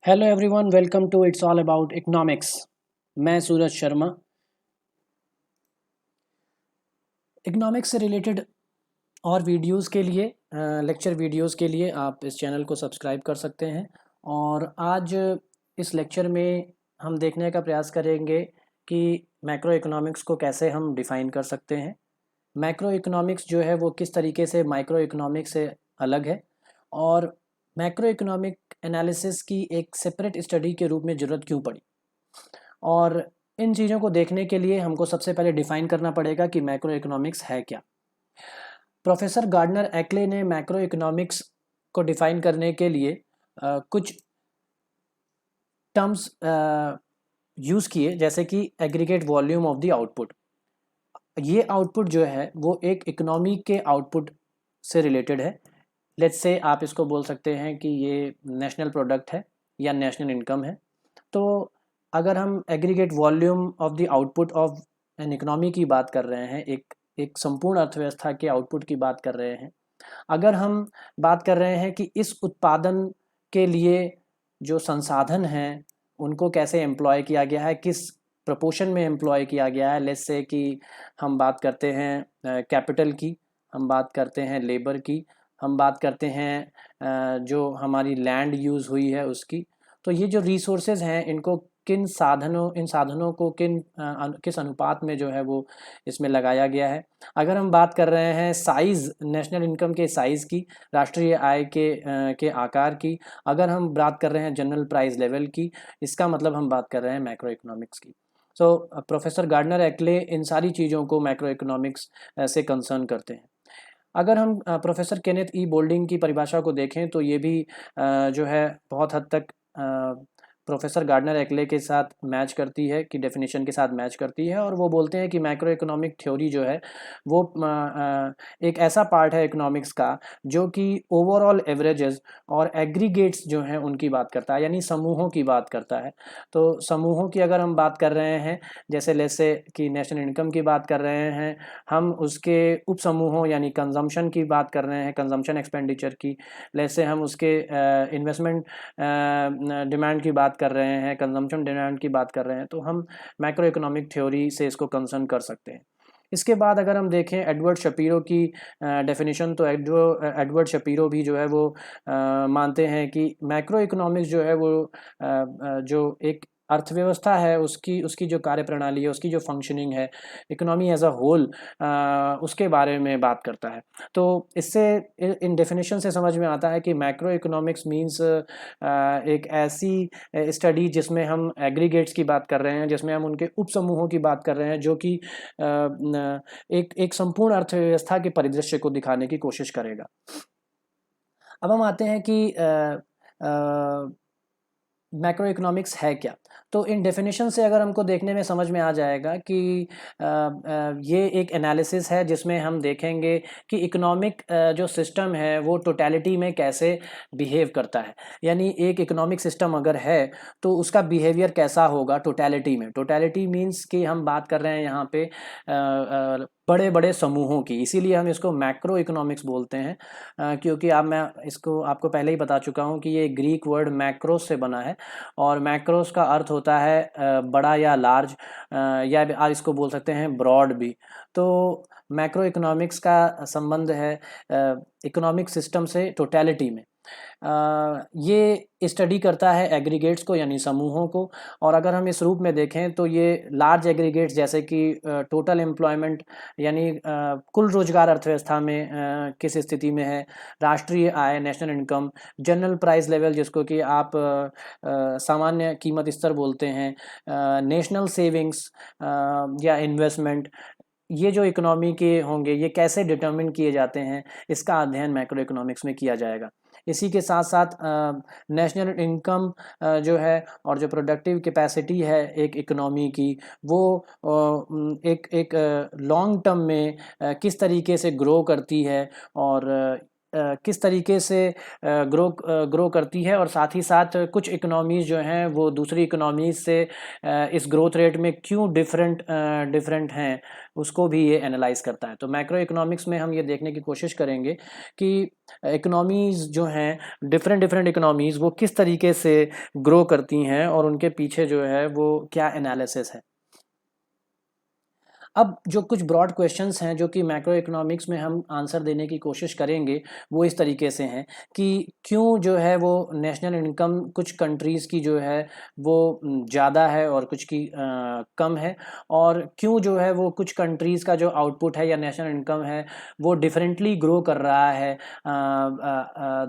Hello everyone, welcome to it's all about economics. मैं Suraj Sharma. Economics से related और videos के लिए, लेक्चर वीडियोस के लिए आप इस चैनल को सब्सक्राइब कर सकते हैं। और आज इस लेक्चर में हम देखने का प्रयास करेंगे कि मैक्रो इकोनॉमिक्स को कैसे हम डिफ़ाइन कर सकते हैं। मैक्रो इकोनॉमिक्स जो है वो किस तरीके से माइक्रो इकोनॉमिक्स से अलग है, और मैक्रो इकोनॉमिक एनालिसिस की एक सेपरेट स्टडी के रूप में ज़रूरत क्यों पड़ी। और इन चीज़ों को देखने के लिए हमको सबसे पहले डिफाइन करना पड़ेगा कि मैक्रो इकोनॉमिक्स है क्या। प्रोफेसर गार्डनर एक्ले ने मैक्रो इकोनॉमिक्स को डिफाइन करने के लिए कुछ टर्म्स यूज़ किए, जैसे कि aggregate volume of the output. ये आउटपुट जो है वो एक इकोनॉमी के आउटपुट से रिलेटेड है। लेट्स से आप इसको बोल सकते हैं कि ये नेशनल प्रोडक्ट है या नेशनल इनकम है। तो अगर हम aggregate volume of the output of an economy की बात कर रहे हैं, एक एक संपूर्ण अर्थव्यवस्था के आउटपुट की बात कर रहे हैं, अगर हम बात कर रहे हैं कि इस उत्पादन के लिए जो संसाधन हैं उनको कैसे एम्प्लॉय किया गया है, किस प्रपोर्शन में एम्प्लॉय किया गया है। लेट्स से कि हम बात करते हैं कैपिटल की, हम बात करते हैं लेबर की, हम बात करते हैं जो हमारी लैंड यूज़ हुई है उसकी। तो ये जो रिसोर्सेज हैं इनको इन साधनों को किस अनुपात में जो है वो इसमें लगाया गया है। अगर हम बात कर रहे हैं साइज़, नेशनल इनकम के साइज़ की, राष्ट्रीय आय के आकार की, अगर हम बात कर रहे हैं जनरल प्राइस लेवल की, इसका मतलब हम बात कर रहे हैं मैक्रो इकोनॉमिक्स की। सो प्रोफेसर गार्डनर एक्ले इन सारी चीज़ों को मैक्रो इकोनॉमिक्स से कंसर्न करते हैं। अगर हम प्रोफेसर केनेथ ई बोल्डिंग की परिभाषा को देखें तो ये भी जो है बहुत हद तक प्रोफेसर गार्डनर एक्ले के साथ मैच करती है, कि डेफिनेशन के साथ मैच करती है। और वो बोलते हैं कि मैक्रो इकोनॉमिक थ्योरी जो है वो एक ऐसा पार्ट है इकोनॉमिक्स का जो कि ओवरऑल एवरेजेस और एग्रीगेट्स जो हैं उनकी बात करता है, यानी समूहों की बात करता है। तो समूहों की अगर हम बात कर रहे हैं, जैसे लेसे कि नेशनल इनकम की बात कर रहे हैं, हम उसके उप समूहों यानी कंजम्पशन की बात कर रहे हैं, कंजम्पशन एक्सपेंडिचर की। जैसे हम उसके इन्वेस्टमेंट डिमांड की बात कर रहे हैं, कंजम्पशन डिमांड की बात कर रहे हैं, तो हम मैक्रो इकोनॉमिक थ्योरी से इसको कंसर्न कर सकते हैं। इसके बाद अगर हम देखें एडवर्ड शपीरो की डेफिनेशन, तो एडवर्ड शपीरो भी जो है वो मानते हैं कि मैक्रो इकोनॉमिक्स जो है वो जो एक अर्थव्यवस्था है उसकी उसकी जो कार्यप्रणाली है, उसकी जो फंक्शनिंग है, इकोनॉमी एज अ होल, उसके बारे में बात करता है। तो इससे इन डेफिनेशन से समझ में आता है कि मैक्रो इकोनॉमिक्स मीन्स एक ऐसी स्टडी जिसमें हम एग्रीगेट्स की बात कर रहे हैं, जिसमें हम उनके उप समूहों की बात कर रहे हैं, जो कि एक एक संपूर्ण अर्थव्यवस्था के परिदृश्य को दिखाने की कोशिश करेगा। अब हम आते हैं कि मैक्रो इकोनॉमिक्स है क्या। तो इन डेफिनेशन से अगर हमको देखने में समझ में आ जाएगा कि ये एक एनालिसिस है जिसमें हम देखेंगे कि इकोनॉमिक जो सिस्टम है वो टोटलिटी में कैसे बिहेव करता है। यानी एक इकोनॉमिक सिस्टम अगर है तो उसका बिहेवियर कैसा होगा टोटलिटी में। टोटलिटी मीन्स कि हम बात कर रहे हैं यहाँ पे बड़े बड़े समूहों की, इसीलिए हम इसको मैक्रो इकोनॉमिक्स बोलते हैं। क्योंकि अब मैं इसको आपको पहले ही बता चुका हूँ कि ये ग्रीक वर्ड मैक्रोस से बना है, और मैक्रोस का अर्थ होता है बड़ा या लार्ज, या आप इसको बोल सकते हैं ब्रॉड भी। तो मैक्रो इकोनॉमिक्स का संबंध है इकोनॉमिक सिस्टम से टोटलिटी में। ये स्टडी करता है एग्रीगेट्स को यानी समूहों को। और अगर हम इस रूप में देखें तो ये लार्ज एग्रीगेट्स जैसे कि टोटल एम्प्लॉयमेंट यानी कुल रोजगार अर्थव्यवस्था में किस स्थिति में है, राष्ट्रीय आय national income, general price level जिसको कि आप सामान्य कीमत स्तर बोलते हैं, नेशनल सेविंग्स या इन्वेस्टमेंट, ये जो इकोनॉमी के होंगे ये कैसे डिटरमिन किए जाते हैं, इसका अध्ययन मैक्रो इकोनॉमिक्स में किया जाएगा। इसी के साथ साथ नेशनल इनकम जो है और जो प्रोडक्टिव कैपेसिटी है एक इकोनॉमी की, वो एक एक लॉन्ग टर्म में किस तरीके से ग्रो करती है, और किस तरीके से ग्रो करती है, और साथ ही साथ कुछ इकोनॉमीज़ जो हैं वो दूसरी इकोनॉमीज़ से इस ग्रोथ रेट में क्यों डिफरेंट हैं, उसको भी ये एनालाइज करता है। तो मैक्रो इकोनॉमिक्स में हम ये देखने की कोशिश करेंगे कि इकोनॉमीज़ जो हैं, डिफरेंट इकोनॉमीज़ वो किस तरीके से ग्रो करती हैं और उनके पीछे जो है वो क्या एनालिसिस है। अब जो कुछ ब्रॉड क्वेश्चंस हैं जो कि मैक्रो इकोनॉमिक्स में हम आंसर देने की कोशिश करेंगे, वो इस तरीके से हैं कि क्यों जो है वो नेशनल इनकम कुछ कंट्रीज़ की जो है वो ज़्यादा है और कुछ की कम है, और क्यों जो है वो कुछ कंट्रीज़ का जो आउटपुट है या नेशनल इनकम है वो डिफरेंटली ग्रो कर रहा है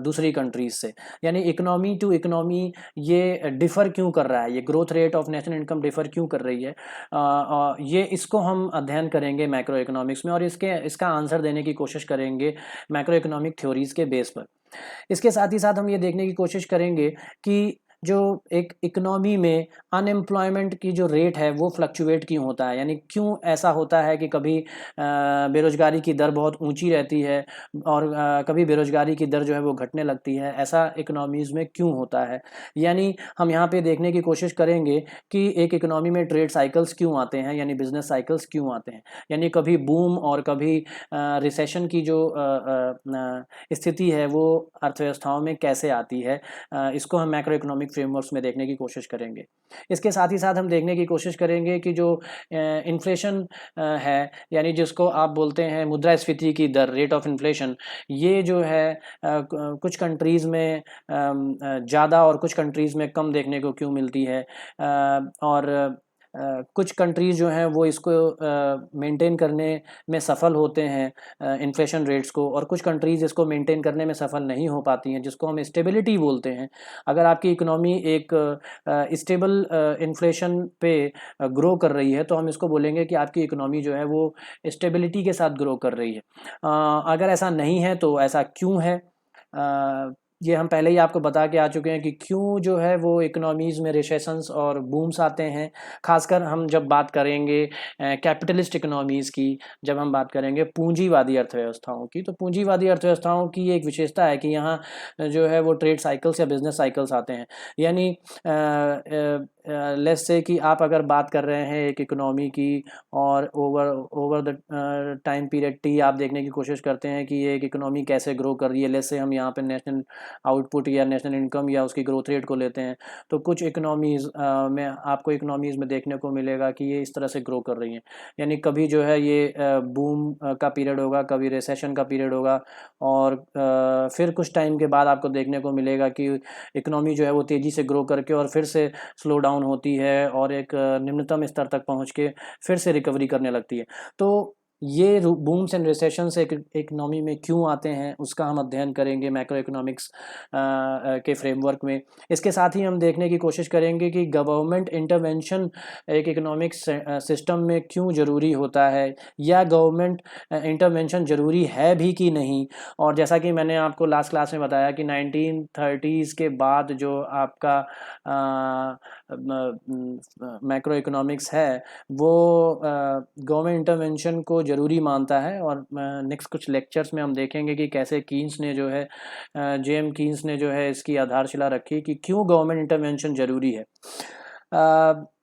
दूसरी कंट्रीज़ से। यानी इकोनॉमी टू इकोनॉमी ये डिफ़र क्यों कर रहा है, ये growth rate of national income differ क्यों कर रही है, ये इसको हम अध्ययन करेंगे मैक्रो इकोनॉमिक्स में, और इसका आंसर देने की कोशिश करेंगे मैक्रो इकोनॉमिक थ्योरीज़ के बेस पर। इसके साथ ही साथ हम ये देखने की कोशिश करेंगे कि जो एक इकोनॉमी में अनएम्प्लॉयमेंट की जो रेट है वो फ्लक्चुएट क्यों होता है, यानी क्यों ऐसा होता है कि कभी बेरोज़गारी की दर बहुत ऊंची रहती है और कभी बेरोज़गारी की दर जो है वो घटने लगती है। ऐसा इकोनॉमीज़ में क्यों होता है, यानी हम यहाँ पे देखने की कोशिश करेंगे कि एक इकोनॉमी में ट्रेड साइकिल्स क्यों आते हैं, यानी बिजनेस साइकिल्स क्यों आते हैं, यानी कभी बूम और कभी रिसेशन की जो स्थिति है वो अर्थव्यवस्थाओं में कैसे आती है, इसको हम मैक्रो इकोनॉमिक फ्रेमवर्क्स में देखने की कोशिश करेंगे। इसके साथ ही साथ हम देखने की कोशिश करेंगे कि जो इन्फ्लेशन है, यानी जिसको आप बोलते हैं मुद्रास्फीति की दर, रेट ऑफ इन्फ्लेशन, ये जो है कुछ कंट्रीज़ में ज़्यादा और कुछ कंट्रीज़ में कम देखने को क्यों मिलती है, और कुछ कंट्रीज़ जो हैं वो इसको मेंटेन करने में सफल होते हैं इन्फ्लेशन रेट्स को, और कुछ कंट्रीज़ इसको मेंटेन करने में सफल नहीं हो पाती हैं, जिसको हम स्टेबिलिटी बोलते हैं। अगर आपकी इकोनॉमी एक स्टेबल इन्फ्लेशन पे ग्रो कर रही है तो हम इसको बोलेंगे कि आपकी इकोनॉमी जो है वो स्टेबिलिटी के साथ ग्रो कर रही है। अगर ऐसा नहीं है तो ऐसा क्यों है, ये हम पहले ही आपको बता के आ चुके हैं कि क्यों जो है वो इकोनॉमीज़ में रिसेशंस और बूम्स आते हैं। खासकर हम जब बात करेंगे कैपिटलिस्ट इकोनॉमीज़ की, जब हम बात करेंगे पूंजीवादी अर्थव्यवस्थाओं की, तो पूंजीवादी अर्थव्यवस्थाओं की एक विशेषता है कि यहाँ जो है वो ट्रेड साइकिल्स या बिजनेस साइकिल्स आते हैं। यानी लेट्स से कि आप अगर बात कर रहे हैं एक इकोनॉमी की, और over the time period T आप देखने की कोशिश करते हैं कि ये एक इकोनॉमी कैसे ग्रो कर रही है। लेट्स से हम यहाँ पे नेशनल आउटपुट या नेशनल इनकम या उसकी ग्रोथ रेट को लेते हैं, तो कुछ इकोनॉमीज़ में आपको इकोनॉमीज़ में देखने को मिलेगा कि ये इस तरह से ग्रो कर रही हैं। यानी कभी जो है ये बूम का पीरियड होगा, कभी रिसेशन का पीरियड होगा, और फिर कुछ टाइम के बाद आपको देखने को मिलेगा कि इकोनॉमी जो है वो तेज़ी से ग्रो करके और फिर से स्लो डाउन होती है और एक निम्नतम स्तर तक पहुंच के फिर से रिकवरी करने लगती है। तो ये बूम्स एंड रिसेशन से इकोनॉमी में क्यों आते हैं उसका हम अध्ययन करेंगे मैक्रो इकोनॉमिक्स के फ्रेमवर्क में। इसके साथ ही हम देखने की कोशिश करेंगे कि गवर्नमेंट इंटरवेंशन एक इकोनॉमिक सिस्टम में क्यों ज़रूरी होता है, या गवर्नमेंट इंटरवेंशन ज़रूरी है भी कि नहीं। और जैसा कि मैंने आपको लास्ट क्लास में बताया कि 1930s के बाद जो आपका मैक्रो इकोनॉमिक्स है वो गवर्नमेंट इंटरवेंशन को ज़रूरी मानता है। और नेक्स्ट कुछ लेक्चर्स में हम देखेंगे कि कैसे कीन्स ने जो है जेएम कीन्स ने जो है इसकी आधारशिला रखी कि क्यों गवर्नमेंट इंटरवेंशन ज़रूरी है।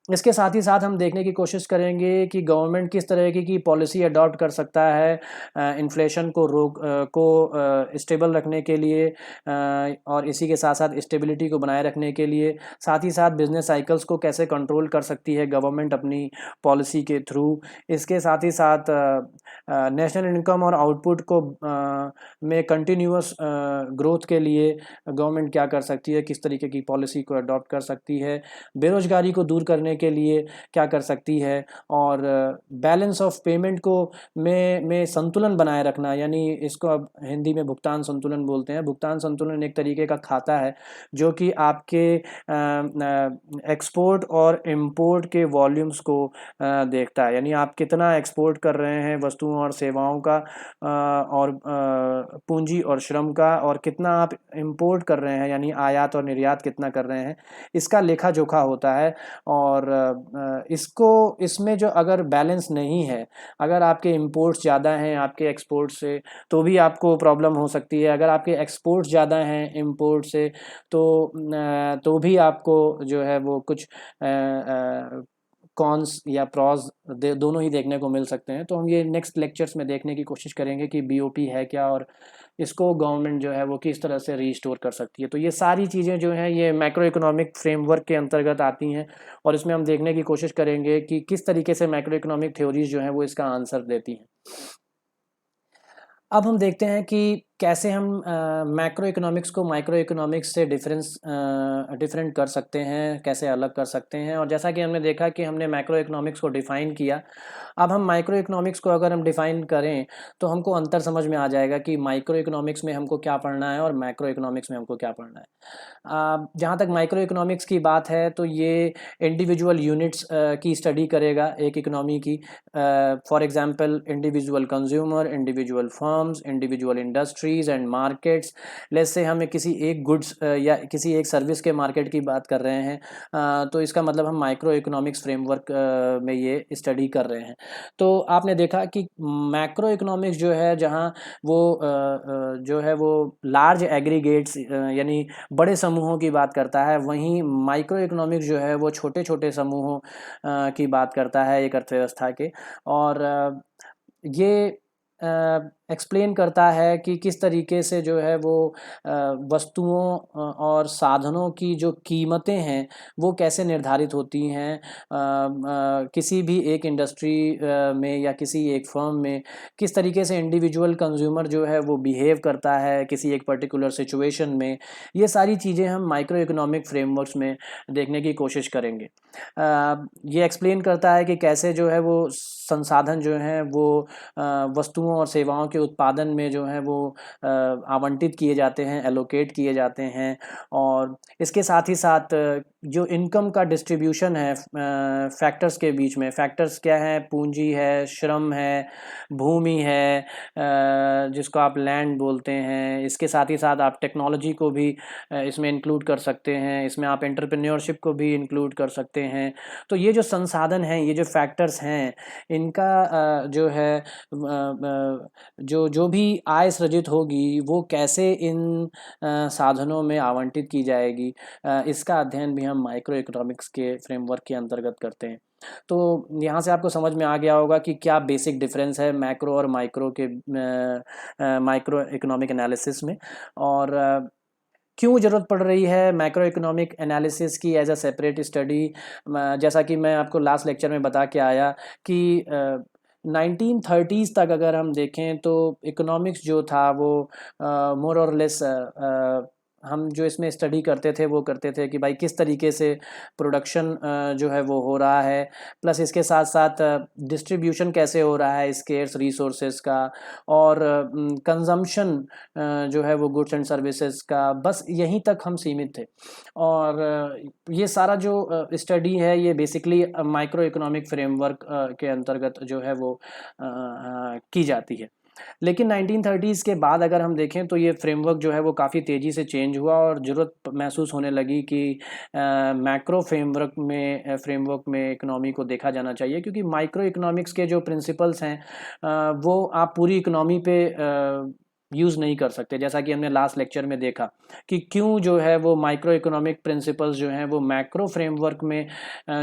इसके साथ ही साथ हम देखने की कोशिश करेंगे कि गवर्नमेंट किस तरह की पॉलिसी अडॉप्ट कर सकता है इन्फ्लेशन को स्टेबल रखने के लिए, और इसी के साथ साथ स्टेबिलिटी को बनाए रखने के लिए। साथ ही साथ बिजनेस साइकिल्स को कैसे कंट्रोल कर सकती है गवर्नमेंट अपनी पॉलिसी के थ्रू। इसके साथ ही साथ नेशनल इनकम और आउटपुट को में कंटिन्यूअस ग्रोथ के लिए गवर्नमेंट क्या कर सकती है, किस तरीके की पॉलिसी को अडॉप्ट कर सकती है, बेरोजगारी को दूर करने के लिए क्या कर सकती है, और बैलेंस ऑफ पेमेंट को में संतुलन बनाए रखना, यानी इसको अब हिंदी में भुगतान संतुलन बोलते हैं। भुगतान संतुलन एक तरीके का खाता है जो कि आपके एक्सपोर्ट और इंपोर्ट के वॉल्यूम्स को देखता है, यानी आप कितना एक्सपोर्ट कर रहे हैं वस्तुओं और सेवाओं का, और पूंजी और श्रम का, और कितना आप इंपोर्ट कर रहे हैं यानी आयात और निर्यात कितना कर रहे हैं, इसका लेखा जोखा होता है। और और इसमें जो अगर बैलेंस नहीं है, अगर आपके इंपोर्ट्स ज़्यादा हैं आपके एक्सपोर्ट से, तो भी आपको प्रॉब्लम हो सकती है। अगर आपके एक्सपोर्ट्स ज़्यादा हैं इंपोर्ट से, तो भी आपको जो है वो कुछ कॉन्स या प्रॉज दोनों ही देखने को मिल सकते हैं। तो हम ये नेक्स्ट लेक्चर्स में देखने की कोशिश करेंगे कि बीओपी है क्या और इसको गवर्नमेंट जो है वो किस तरह से रीस्टोर कर सकती है। तो ये सारी चीज़ें जो हैं ये मैक्रो इकोनॉमिक फ्रेमवर्क के अंतर्गत आती हैं, और इसमें हम देखने की कोशिश करेंगे कि किस तरीके से मैक्रो इकोनॉमिक थ्योरीज जो हैं वो इसका आंसर देती हैं। अब हम देखते हैं कि कैसे हम मैक्रो इकोनॉमिक्स को माइक्रो इकोनॉमिक्स से डिफरेंट कर सकते हैं, कैसे अलग कर सकते हैं। और जैसा कि हमने देखा कि हमने मैक्रो इकोनॉमिक्स को डिफ़ाइन किया, अब हम माइक्रो इकोनॉमिक्स को अगर हम डिफ़ाइन करें तो हमको अंतर समझ में आ जाएगा कि माइक्रो इकोनॉमिक्स में हमको क्या पढ़ना है और मैक्रो इकोनॉमिक्स में हमको क्या पढ़ना है। जहाँ तक माइक्रो इकोनॉमिक्स की बात है तो ये इंडिविजुअल यूनिट्स की स्टडी करेगा एक इकोनॉमी की। For example individual consumer, individual firms, individual industries and markets. Let's say हमें किसी एक गुड्स या किसी एक सर्विस के मार्केट की बात कर रहे हैं, तो इसका मतलब हम माइक्रो इकोनॉमिक्स फ्रेमवर्क में ये स्टडी कर रहे हैं। तो आपने देखा कि मैक्रो इकोनॉमिक्स जो है जहाँ वो जो है वो लार्ज एग्रीगेट्स यानी बड़े समूहों की बात करता है, वहीं माइक्रो इकोनॉमिक्स जो है वो छोटे छोटे समूहों की बात करता है एक अर्थव्यवस्था के। और ये एक्सप्लेन करता है कि किस तरीके से जो है वो वस्तुओं और साधनों की जो कीमतें हैं वो कैसे निर्धारित होती हैं किसी भी एक इंडस्ट्री में या किसी एक फर्म में, किस तरीके से इंडिविजुअल कंज्यूमर जो है वो बिहेव करता है किसी एक पर्टिकुलर सिचुएशन में। ये सारी चीज़ें हम माइक्रो इकोनॉमिक फ्रेमवर्क्स में देखने की कोशिश करेंगे। ये एक्सप्लेन करता है कि कैसे जो है वो संसाधन जो हैं वो वस्तुओं और सेवाओं के उत्पादन में जो है वो आवंटित किए जाते हैं, एलोकेट किए जाते हैं। और इसके साथ ही साथ जो इनकम का डिस्ट्रीब्यूशन है फैक्टर्स के बीच में, फैक्टर्स क्या हैं, पूंजी है, श्रम है, भूमि है जिसको आप लैंड बोलते हैं। इसके साथ ही साथ आप टेक्नोलॉजी को भी इसमें इंक्लूड कर सकते हैं, इसमें आप एंटरप्रेन्योरशिप को भी इंक्लूड कर सकते हैं। तो ये जो संसाधन हैं, ये जो फैक्टर्स हैं, इनका जो है जो भी आय सृजित होगी वो कैसे इन साधनों में आवंटित की जाएगी, इसका अध्ययन भी हम माइक्रो इकोनॉमिक्स के फ्रेमवर्क के अंतर्गत करते हैं। तो यहाँ से आपको समझ में आ गया होगा कि क्या बेसिक डिफरेंस है मैक्रो और माइक्रो के माइक्रो इकोनॉमिक एनालिसिस में, और क्यों ज़रूरत पड़ रही है मैक्रो इकोनॉमिक एनालिसिस की एज अ सेपरेट स्टडी। जैसा कि मैं आपको लास्ट लेक्चर में बता के आया कि 1930s तक अगर हम देखें तो इकोनॉमिक्स जो था वो मोर और लेस हम जो इसमें स्टडी करते थे वो करते थे कि भाई किस तरीके से प्रोडक्शन जो है वो हो रहा है, प्लस इसके साथ साथ डिस्ट्रीब्यूशन कैसे हो रहा है स्केर्स रिसोर्सेज का, और कंजम्पशन जो है वो गुड्स एंड सर्विसेज का, बस यहीं तक हम सीमित थे। और ये सारा जो स्टडी है ये बेसिकली माइक्रो इकोनॉमिक फ्रेमवर्क के अंतर्गत जो है वो की जाती है। लेकिन 1930s के बाद अगर हम देखें तो ये फ्रेमवर्क जो है वो काफ़ी तेज़ी से चेंज हुआ और ज़रूरत महसूस होने लगी कि मैक्रो फ्रेमवर्क में इकोनॉमी को देखा जाना चाहिए, क्योंकि माइक्रो इकोनॉमिक्स के जो प्रिंसिपल्स हैं वो आप पूरी इकोनॉमी पे यूज़ नहीं कर सकते। जैसा कि हमने लास्ट लेक्चर में देखा कि क्यों जो है वो माइक्रो इकोनॉमिक प्रिंसिपल्स जो हैं वो मैक्रो फ्रेमवर्क में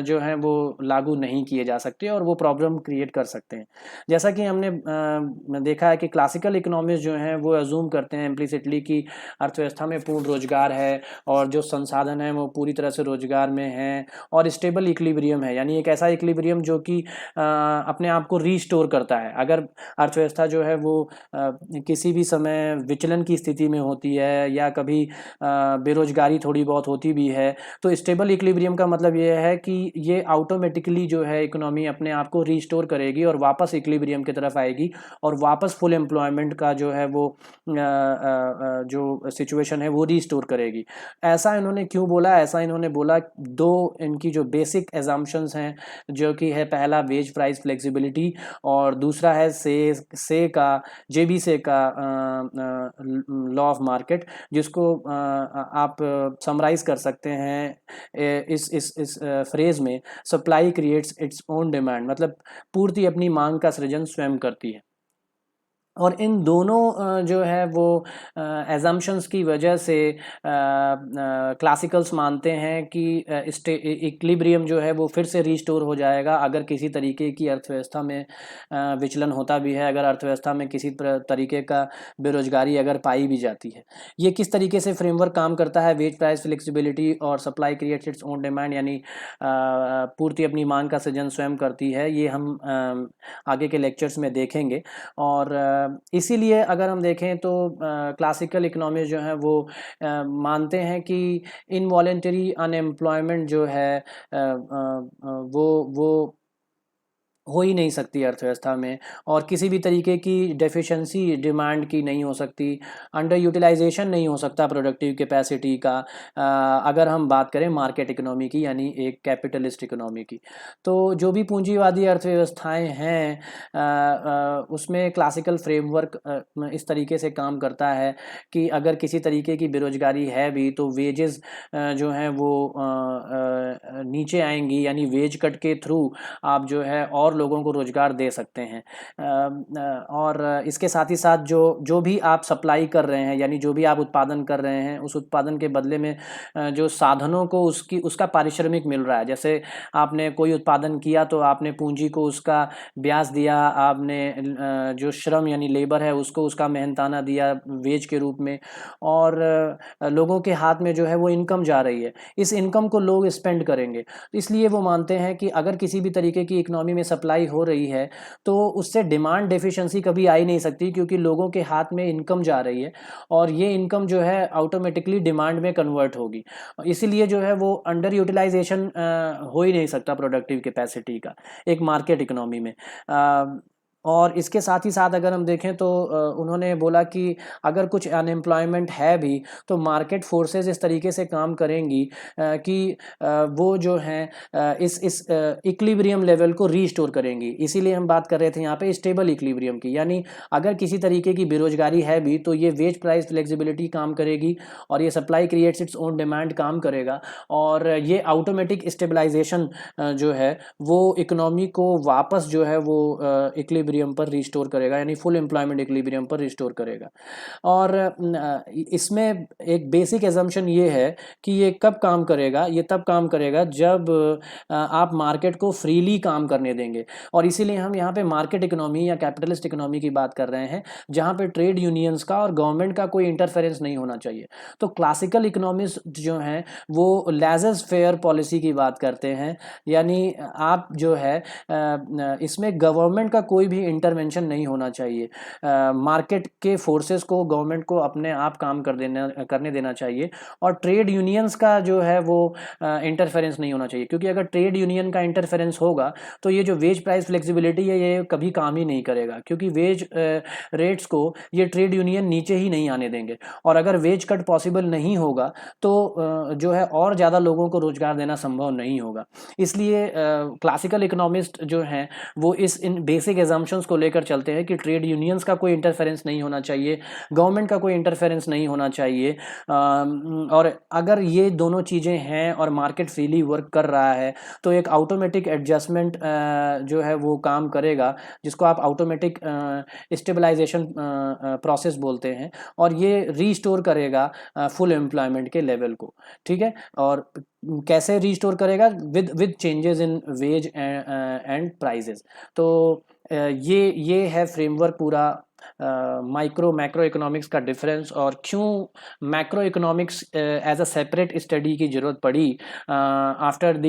जो हैं वो लागू नहीं किए जा सकते और वो प्रॉब्लम क्रिएट कर सकते हैं। जैसा कि हमने देखा है कि क्लासिकल इकोनॉमिस्ट जो हैं वो अज्यूम करते हैं इम्प्लिसिटली कि अर्थव्यवस्था में पूर्ण रोजगार है और जो संसाधन हैं वो पूरी तरह से रोजगार में हैं और स्टेबल इक्विलिब्रियम है, यानी एक ऐसा इक्विलिब्रियम जो कि अपने आप को रीस्टोर करता है। अगर अर्थव्यवस्था जो है वो किसी भी समय विचलन की स्थिति में होती है या कभी बेरोजगारी थोड़ी बहुत होती भी है, तो स्टेबल इक्विलिब्रियम का मतलब ये है कि ये ऑटोमेटिकली जो है इकोनॉमी अपने आप को रीस्टोर करेगी और वापस इक्विलिब्रियम की तरफ आएगी और वापस फुल एम्प्लॉयमेंट का जो है वो जो सिचुएशन है वो रीस्टोर करेगी। ऐसा इन्होंने क्यों बोला? ऐसा इन्होंने बोला, दो इनकी जो बेसिक एजम्पशंस हैं, जो कि है पहला वेज प्राइस फ्लेक्सिबिलिटी और दूसरा है से का जेबी से का लॉ ऑफ मार्केट, जिसको आप समराइज कर सकते हैं इस फ्रेज में, supply creates its own demand, मतलब पूर्ति अपनी मांग का सृजन स्वयं करती है। और इन दोनों जो है वो एजम्पशंस की वजह से क्लासिकल्स मानते हैं कि इक्विलिब्रियम जो है वो फिर से रिस्टोर हो जाएगा अगर किसी तरीके की अर्थव्यवस्था में विचलन होता भी है, अगर अर्थव्यवस्था में किसी तरीके का बेरोजगारी अगर पाई भी जाती है। ये किस तरीके से फ्रेमवर्क काम करता है, वेज प्राइस फ्लेक्सिबिलिटी और supply creates its own demand, यानी पूर्ति अपनी मांग का सृजन स्वयं करती है, ये हम आगे के लेक्चर्स में देखेंगे। और इसीलिए अगर हम देखें तो क्लासिकल इकोनॉमी जो है वो मानते हैं कि इनवॉलेंटरी अनएम्प्लॉयमेंट जो है वो हो ही नहीं सकती अर्थव्यवस्था में, और किसी भी तरीके की डेफिशिएंसी डिमांड की नहीं हो सकती, अंडर यूटिलाइजेशन नहीं हो सकता प्रोडक्टिव कैपेसिटी का, अगर हम बात करें मार्केट इकोनॉमी की, यानी एक कैपिटलिस्ट इकोनॉमी की। तो जो भी पूंजीवादी अर्थव्यवस्थाएं हैं उसमें क्लासिकल फ्रेमवर्क इस तरीके से काम करता है कि अगर किसी तरीके की बेरोजगारी है भी तो वेजेस जो हैं वो नीचे आएंगी, यानी वेज कट के थ्रू आप जो है और लोगों को रोजगार दे सकते हैं। और इसके साथ ही साथ जो भी आप सप्लाई कर रहे हैं, यानी जो भी आप उत्पादन कर रहे हैं, उस उत्पादन के बदले में जो साधनों को उसका पारिश्रमिक मिल रहा है। जैसे आपने कोई उत्पादन किया तो आपने पूंजी को उसका ब्याज दिया, आपने जो श्रम यानी लेबर है उसको उसका मेहनताना दिया वेज के रूप में, और लोगों के हाथ में जो है वो इनकम जा रही है, इस इनकम को लोग स्पेंड करेंगे। इसलिए वो मानते हैं कि अगर किसी भी तरीके की इकोनॉमी में सप्लाई हो रही है तो उससे डिमांड डेफिशिएंसी कभी आ ही नहीं सकती, क्योंकि लोगों के हाथ में इनकम जा रही है और ये इनकम जो है ऑटोमेटिकली डिमांड में कन्वर्ट होगी। इसीलिए जो है वो अंडर यूटिलाइजेशन हो ही नहीं सकता प्रोडक्टिव कैपेसिटी का एक मार्केट इकोनॉमी में। और इसके साथ ही साथ अगर हम देखें तो उन्होंने बोला कि अगर कुछ अनएम्प्लॉयमेंट है भी तो मार्केट फोर्सेस इस तरीके से काम करेंगी कि वो जो हैं इस इक्विलिब्रियम लेवल को रीस्टोर करेंगी। इसीलिए हम बात कर रहे थे यहाँ पे स्टेबल इक्विलिब्रियम की, यानी अगर किसी तरीके की बेरोजगारी है भी तो ये वेज प्राइस फ्लेक्सिबिलिटी काम करेगी और ये supply creates its own demand काम करेगा, और ये ऑटोमेटिक स्टेबलाइजेशन जो है वो इकोनॉमी को वापस जो है वो इक्विलिब्रियम पर रिस्टोर करेगा, यानी फुल एम्प्लॉयमेंट इक्विलिब्रियम पर रिस्टोर करेगा। और इसमें एक बेसिक एजम्पशन ये है कि ये कब काम करेगा, ये तब काम करेगा जब आप मार्केट को फ्रीली काम करने देंगे। और इसीलिए हम यहाँ पे मार्केट इकोनॉमी या कैपिटलिस्ट इकोनॉमी की बात कर रहे हैं, जहाँ पे ट्रेड यूनियंस का और गवर्नमेंट का कोई इंटरफेरेंस नहीं होना चाहिए। तो क्लासिकल इकोनॉमिस्ट जो हैं वो लेजर फेयर पॉलिसी की बात करते हैं, यानी आप जो है इसमें गवर्नमेंट का कोई भी इंटरवेंशन नहीं होना चाहिए, मार्केट के फोर्सेस को गवर्नमेंट को अपने आप काम करने देना चाहिए, और ट्रेड यूनियंस का जो है वो इंटरफेरेंस नहीं होना चाहिए, क्योंकि अगर ट्रेड यूनियन का इंटरफेरेंस होगा तो ये जो वेज प्राइस फ्लेक्सिबिलिटी है ये कभी काम ही नहीं करेगा, क्योंकि वेज रेट्स को ये ट्रेड यूनियन नीचे ही नहीं आने देंगे। और अगर वेज कट पॉसिबल नहीं होगा तो जो है और ज़्यादा लोगों को रोजगार देना संभव नहीं होगा। इसलिए क्लासिकल इकोनॉमिस्ट जो हैं वो इन बेसिक एजम्पशंस को लेकर चलते हैं कि ट्रेड यूनियंस का कोई इंटरफेरेंस नहीं होना चाहिए, गवर्नमेंट का कोई इंटरफेरेंस नहीं होना चाहिए, और अगर ये दोनों चीज़ें हैं और मार्केट फ्रीली वर्क कर रहा है तो एक ऑटोमेटिक एडजस्टमेंट जो है वो काम करेगा, जिसको आप ऑटोमेटिक स्टेबलाइजेशन प्रोसेस बोलते हैं, और ये रीस्टोर करेगा फुल एम्प्लॉयमेंट के लेवल को। ठीक है, और कैसे रीस्टोर करेगा? With changes in wage and prices. तो ये है फ्रेमवर्क पूरा माइक्रो मैक्रो इकोनॉमिक्स का डिफरेंस, और क्यों macro economics as a separate study की ज़रूरत पड़ी after the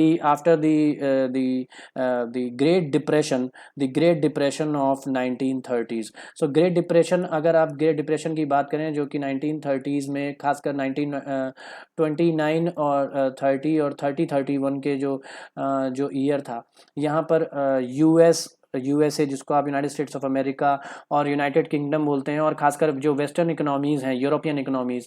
great depression of 1930s। So great depression, अगर आप ग्रेट डिप्रेशन की बात करें जो कि 1930s में, खासकर 1929 और 30 और 31 के जो ईयर था, यहाँ पर यूएस यूएसए जिसको आप यूनाइटेड स्टेट्स ऑफ अमेरिका और यूनाइटेड किंगडम बोलते हैं, और खासकर जो वेस्टर्न इकोनॉमीज़ हैं, यूरोपियन इकोनॉमीज़,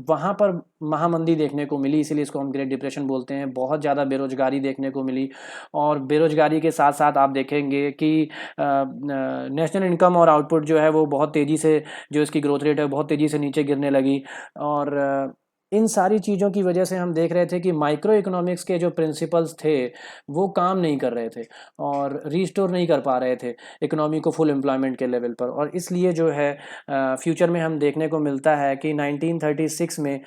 वहाँ पर महामंदी देखने को मिली, इसीलिए इसको हम ग्रेट डिप्रेशन बोलते हैं। बहुत ज़्यादा बेरोजगारी देखने को मिली, और बेरोजगारी के साथ साथ आप देखेंगे कि नेशनल इनकम और आउटपुट जो है वो बहुत तेज़ी से, जो इसकी ग्रोथ रेट है बहुत तेज़ी से नीचे गिरने लगी। और इन सारी चीज़ों की वजह से हम देख रहे थे कि माइक्रो इकोनॉमिक्स के जो प्रिंसिपल्स थे वो काम नहीं कर रहे थे और रीस्टोर नहीं कर पा रहे थे इकोनॉमी को फुल एम्प्लॉयमेंट के लेवल पर। और इसलिए जो है फ्यूचर में हम देखने को मिलता है कि 1936 में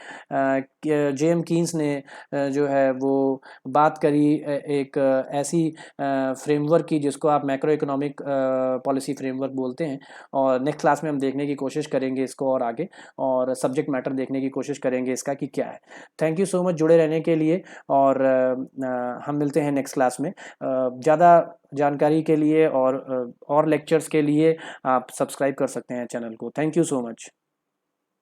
जेम कीन्स ने जो है वो बात करी एक ऐसी फ्रेमवर्क की जिसको आप मैक्रो इकोनॉमिक पॉलिसी फ्रेमवर्क बोलते हैं। और नेक्स्ट क्लास में हम देखने की कोशिश करेंगे इसको और आगे, और सब्जेक्ट मैटर देखने की कोशिश करेंगे इसका कि क्या है। थैंक यू सो मच जुड़े रहने के लिए, और हम मिलते हैं नेक्स्ट क्लास में। ज़्यादा जानकारी के लिए और लेक्चर्स के लिए आप सब्सक्राइब कर सकते हैं चैनल को। Thank you so much.